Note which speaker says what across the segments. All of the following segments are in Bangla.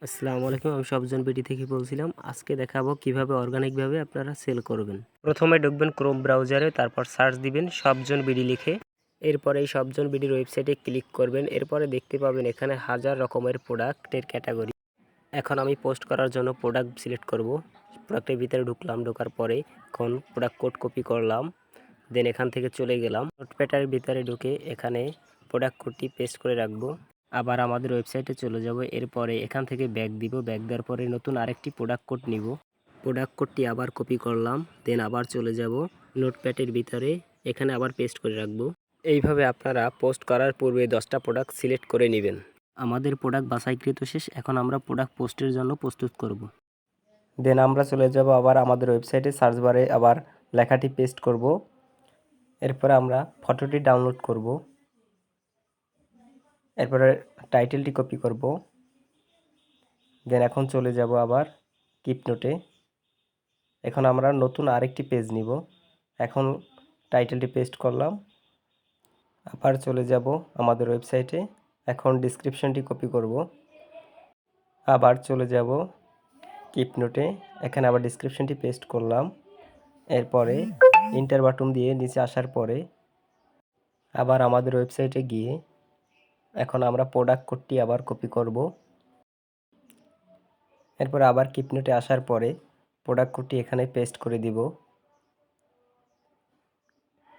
Speaker 1: আসসালামু আলাইকুম। আমি সবজন বিডি থেকে বলছিলাম। আজকে দেখাবো কিভাবে অর্গানিকভাবে আপনারা সেল করবেন। প্রথমে ঢুকবেন ক্রোম ব্রাউজারে, তারপর সার্চ দিবেন সবজন বিডি লিখে। এরপরে এই সবজন বিডির ওয়েবসাইটে ক্লিক করবেন। এরপরে দেখতে পাবেন এখানে হাজার রকমের প্রোডাক্টের ক্যাটাগরি। এখন আমি পোস্ট করার জন্য প্রোডাক্ট সিলেক্ট করব। প্রোডাক্টের ভিতরে ঢুকলাম, ঢোকার পরে এখন প্রোডাক্ট কোড কপি করলাম। দেন এখান থেকে চলে গেলাম নোটপ্যাডের ভিতরে ঢুকে এখানে প্রোডাক্ট কোডটি পেস্ট করে রাখবো। আবার আমাদের ওয়েবসাইটে চলে যাব। এরপরে এখান থেকে ব্যাক দিব। ব্যাক দেওয়ার পরে নতুন আরেকটি প্রোডাক্ট কোড নিব। প্রোডাক্ট কোডটি আবার কপি করলাম। দেন আবার চলে যাব নোটপ্যাডের ভিতরে, এখানে আবার পেস্ট করে রাখবো। এইভাবে আপনারা পোস্ট করার পূর্বে 10টা প্রোডাক্ট সিলেক্ট করে নেবেন। আমাদের প্রোডাক্ট বাছাইকৃত শেষ। এখন আমরা প্রোডাক্ট পোস্টের জন্য প্রস্তুত করব। দেন আমরা চলে যাব আবার আমাদের ওয়েবসাইটে, সার্চ বারে আবার লেখাটি পেস্ট করব। এরপরে আমরা ফটোটি ডাউনলোড করব। এরপরে টাইটেলটি কপি করব। দেন এখন চলে যাব আবার কিপ নোটে। এখন আমরা নতুন আরেকটি পেজ নিব। এখন টাইটেলটি পেস্ট করলাম। আবার চলে যাব আমাদের ওয়েবসাইটে। এখন ডেসক্রিপশনটি কপি করব। আবার চলে যাব কিপ নোটে। এখানে আবার ডেসক্রিপশনটি পেস্ট করলাম। এরপরে এন্টার বাটন দিয়ে নিচে আসার পরে আবার আমাদের ওয়েবসাইটে গিয়ে এখন আমরা প্রোডাক্ট কোডটি আবার কপি করব। এরপর আবার কিপ নোটে আসার পরে প্রোডাক্ট কোডটি এখানে পেস্ট করে দিব।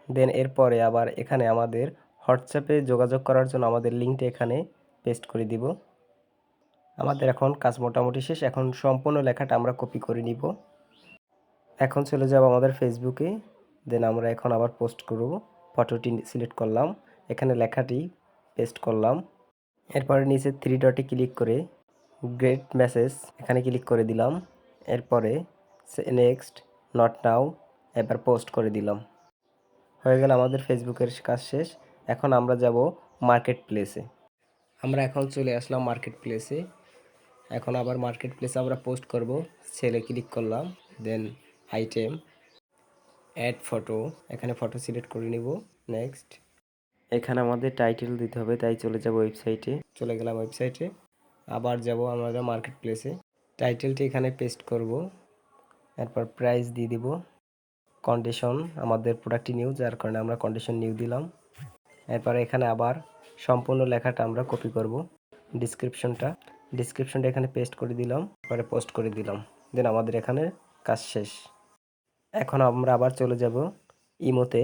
Speaker 1: দেন এরপরে আবার এখানে আমাদের হোয়াটসঅ্যাপে যোগাযোগ করার জন্য আমাদের লিঙ্কটা এখানে পেস্ট করে দিব। আমাদের এখন কাজ মোটামুটি শেষ। এখন সম্পূর্ণ লেখাটা আমরা কপি করে নিব। এখন চলে যাব আমাদের ফেসবুকে। দেন আমরা এখন আবার পোস্ট করব। ফটোটি সিলেক্ট করলাম, এখানে লেখাটি পেস্ট করলাম। এরপরে নিচে 3 ডটে ক্লিক করে গ্রেট মেসেজ এখানে ক্লিক করে দিলাম। এরপরে নেক্সট, নট নাও, এবার পোস্ট করে দিলাম। হয়ে গেল আমাদের ফেসবুকের কাজ শেষ। এখন আমরা যাব মার্কেট প্লেসে। আমরা এখন চলে আসলাম মার্কেট প্লেসে। এখন আবার মার্কেট প্লেসে আমরা পোস্ট করব। সেলে ক্লিক করলাম। দেন আইটেম, অ্যাড ফটো, এখানে ফটো সিলেক্ট করে নিব। নেক্সট, এখানে আমাদের টাইটেল দিতে হবে, তাই চলে যাব ওয়েবসাইটে। চলে গেলাম ওয়েবসাইটে। আবার যাব আমরা মার্কেট প্লেসে। টাইটেলটি এখানে পেস্ট করব। এরপর প্রাইস দিয়ে দিব। কন্ডিশন, আমাদের প্রোডাক্টটি নিউ, যার কারণে আমরা কন্ডিশন নিউ দিলাম। এরপর এখানে আবার সম্পূর্ণ লেখাটা আমরা কপি করব। ডিসক্রিপশনটা এখানে পেস্ট করে দিলাম, পরে পোস্ট করে দিলাম। দেন আমাদের এখানে কাজ শেষ। এখন আমরা আবার চলে যাব ইমোতে।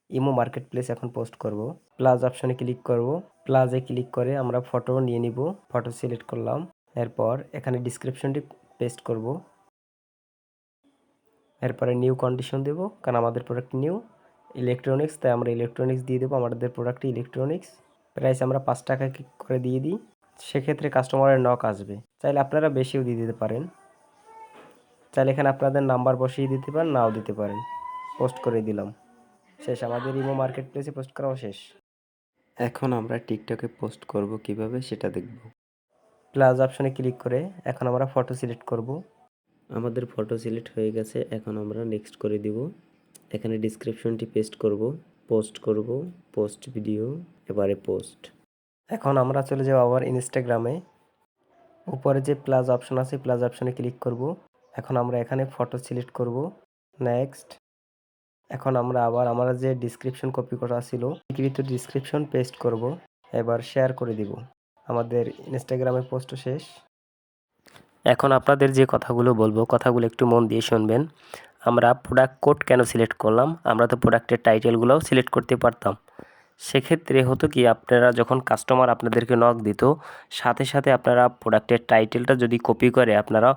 Speaker 1: ইমো মার্কেট প্লেস এখন পোস্ট করব। প্লাস অপশনে ক্লিক করব। প্লাসে ক্লিক করে আমরা ফটো নিয়ে নিব। ফটো সিলেক্ট করলাম। এরপর এখানে ডিসক্রিপশনটি পেস্ট করব। এরপরে নিউ কন্ডিশন দেব, কারণ আমাদের প্রোডাক্ট নিউ ইলেকট্রনিক্স, তাই আমরা ইলেকট্রনিক্স দিয়ে দেবো। আমাদের প্রোডাক্টটি ইলেকট্রনিক্স। প্রাইস আমরা 5 টাকা করে দিয়ে দিই। সেক্ষেত্রে কাস্টমারের নক আসবে। চাইলে আপনারা বেশিও দিয়ে দিতে পারেন। চাইলে এখানে আপনাদের নাম্বার বসিয়ে দিতে পারেন, নাও দিতে পারেন। পোস্ট করে দিলাম। শেষ, আমাদের ইমো মার্কেট প্লেসে পোস্ট করাও শেষ। এখন আমরা টিকটকে পোস্ট করব কিভাবে সেটা দেখব। প্লাস অপশনে ক্লিক করে এখন আমরা ফটো সিলেক্ট করব। আমাদের ফটো সিলেক্ট হয়ে গেছে। এখন আমরা নেক্সট করে দিব। এখানে ডেসক্রিপশনটি পেস্ট করব, পোস্ট করব, পোস্ট ভিডিও, এবারে পোস্ট। এখন আমরা চলে যাব আবার ইনস্টাগ্রামে। উপরে যে প্লাস অপশন আছে, প্লাস অপশনে ক্লিক করব। এখন আমরা এখানে ফটো সিলেক্ট করব। নেক্সট, এখন আমরা আবার আমরা যে ডেসক্রিপশন কপি করা ছিল লিখিত ডেসক্রিপশন পেস্ট করব। এবার শেয়ার করে দিব। আমাদের ইনস্টাগ্রামে পোস্ট শেষ। এখন আপনাদের যে কথাগুলো বলবো, কথাগুলো একটু মন দিয়ে শুনবেন। আমরা প্রোডাক্ট কোড কেন সিলেক্ট করলাম? আমরা তো প্রোডাক্টের টাইটেলগুলোও সিলেক্ট করতে পারতাম। সেক্ষেত্রে হতো কি, আপনারা যখন কাস্টমার আপনাদেরকে নক দিত, সাথে সাথে আপনারা প্রোডাক্টের টাইটেলটা যদি কপি করে আপনারা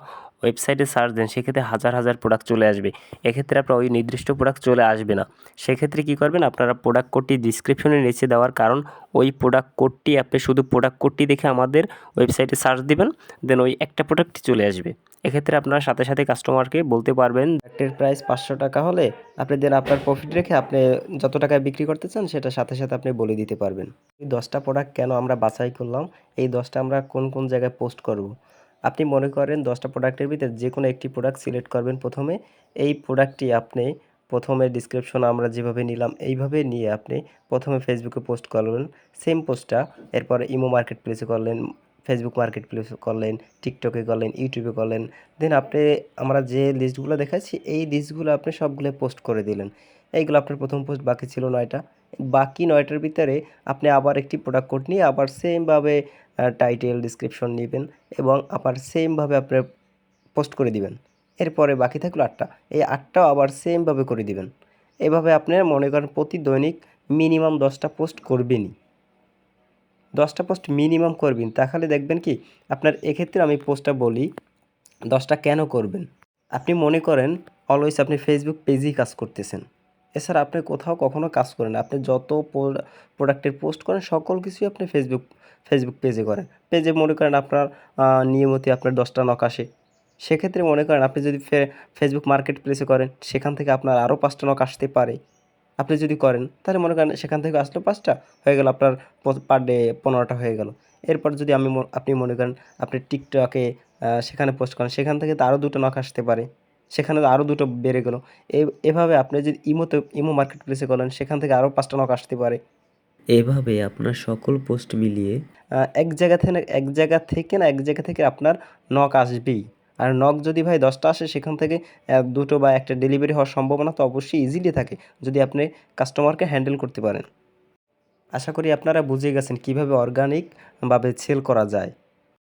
Speaker 1: ওয়েবসাইটে সার্চ দেন, সেক্ষেত্রে হাজার হাজার প্রোডাক্ট চলে আসবে। এক্ষেত্রে আপনার ওই নির্দিষ্ট প্রোডাক্ট চলে আসবে না। সেক্ষেত্রে কী করবেন, আপনারা প্রোডাক্ট কোডটি ডিসক্রিপশনে নিচে দেওয়ার কারণ, ওই প্রোডাক্ট কোডটি আপনি শুধু প্রোডাক্ট কোডটি দেখে আমাদের ওয়েবসাইটে সার্চ দিবেন, দেন ওই একটা প্রোডাক্টই চলে আসবে। এক্ষেত্রে আপনারা সাথে সাথে কাস্টমারকে বলতে পারবেন প্রোডাক্টের প্রাইস 500 টাকা হলে আপনি দেন আপনার প্রফিট রেখে আপনি যত টাকায় বিক্রি করতে চান সেটা সাথে সাথে আপনি বলে দিতে পারবেন। এই 10টা প্রোডাক্ট কেন আমরা বাছাই করলাম, এই 10টা আমরা কোন কোন জায়গায় পোস্ট করব। আপনি মনে করেন 10টা প্রোডাক্টের ভিতরে যে কোনো একটি প্রোডাক্ট সিলেক্ট করবেন প্রথমে। এই প্রোডাক্টটি আপনি প্রথমে ডিসক্রিপশন আমরা যেভাবে নিলাম এইভাবে নিয়ে আপনি প্রথমে ফেসবুকে পোস্ট করবেন, সেম পোস্টটা। এরপর ইমো মার্কেট প্লেসে করলেন, ফেসবুক মার্কেট প্লেস করলেন, টিকটকে করলেন, ইউটিউবে করলেন, দেন আপনি আমরা যে লিস্টগুলো দেখাচ্ছি এই লিস্টগুলো আপনি সবগুলো পোস্ট করে দিলেন। এইগুলো আপনার প্রথম পোস্ট, বাকি ছিল 9টা। বাকি 9টার ভিতরে আপনি আবার একটি প্রোডাক্ট কোড নিয়ে আবার সেমভাবে টাইটেল ডিসক্রিপশন নেবেন এবং আবার সেমভাবে আপনার পোস্ট করে দিবেন। এরপরে বাকি থাকলো 8টা, এই 8টাও আবার সেমভাবে করে দিবেন। এভাবে আপনার মনে করেন প্রতি দৈনিক মিনিমাম 10টা পোস্ট করবেনই। 10টা পোস্ট মিনিমাম করবেন, তাহলে দেখবেন কি আপনার এক্ষেত্রে আমি পোস্টটা বলি 10টা কেন করবেন। আপনি মনে করেন অলওয়েজ আপনি ফেসবুক পেজেই কাজ করতেছেন, এছাড়া আপনি কোথাও কখনো কাজ করেন না। আপনি যত প্রোডাক্টের পোস্ট করেন সকল কিছুই আপনি ফেসবুক পেজে করেন। পেজে মনে করেন আপনার নিয়মিত আপনার 10টা নক আসে। সেক্ষেত্রে মনে করেন আপনি যদি ফেসবুক মার্কেট প্লেসে করেন, সেখান থেকে আপনার আরও 5টা নক আসতে পারে। আপনি যদি করেন তাহলে মনে করেন সেখান থেকে আসলো 5টা, হয়ে গেল আপনার পার ডে 15টা হয়ে গেল। এরপর যদি আপনি মনে করেন আপনি টিকটকে সেখানে পোস্ট করেন, সেখান থেকে তো আরও 2টো নক আসতে পারে, সেখানে আরও 2টো বেড়ে গেল। এভাবে আপনি যদি ইমো মার্কেট প্লেসে করেন, সেখান থেকে আরও 5টা নক আসতে পারে।
Speaker 2: এভাবে আপনার সকল পোস্ট মিলিয়ে
Speaker 1: এক জায়গা থেকে আপনার নক আসবেই। আর নক যদি ভাই 10টা আসে, সেখান থেকে 2টো বা 1টা ডেলিভারি হওয়ার সম্ভাবনা তো অবশ্যই ইজিলি থাকে, যদি আপনি কাস্টমারকে হ্যান্ডেল করতে পারেন। আশা করি আপনারা বুঝে গেছেন কীভাবে অর্গানিকভাবে সেল করা যায়।